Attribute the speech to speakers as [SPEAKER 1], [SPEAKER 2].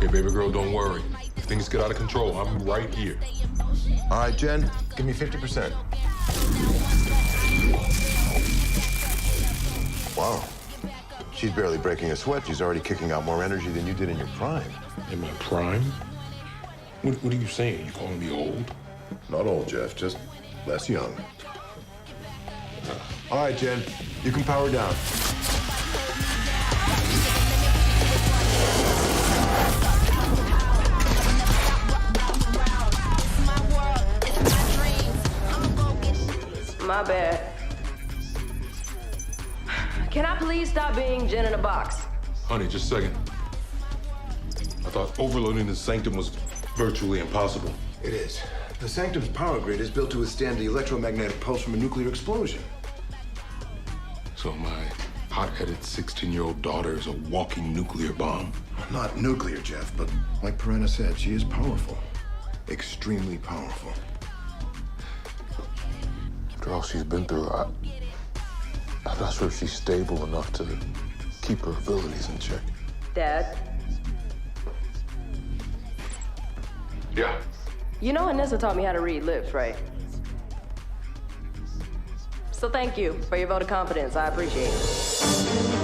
[SPEAKER 1] Okay, baby girl, don't worry. If things get out of control, I'm right here.
[SPEAKER 2] All right, Jen, give me 50%. Wow. She's barely breaking a sweat. She's already kicking out more energy than you did in your prime.
[SPEAKER 1] In my prime? What are you saying? You calling me old?
[SPEAKER 2] Not old, Jeff, just less young. All right, Jen, you can power down.
[SPEAKER 3] My bad. Can I please stop being Jen in a box?
[SPEAKER 1] Honey, just a second. I thought overloading the sanctum was virtually impossible.
[SPEAKER 2] It is. The Sanctum's power grid is built to withstand the electromagnetic pulse from a nuclear explosion.
[SPEAKER 1] So my hot-headed 16-year-old daughter is a walking nuclear bomb?
[SPEAKER 2] Not nuclear, Jeff, but like Piranha said, she is powerful. Extremely powerful.
[SPEAKER 1] After all she's been through, I'm not sure if she's stable enough to keep her abilities in check.
[SPEAKER 3] Dad?
[SPEAKER 1] Yeah.
[SPEAKER 3] You know Anissa taught me how to read lips, right? So thank you for your vote of confidence. I appreciate it.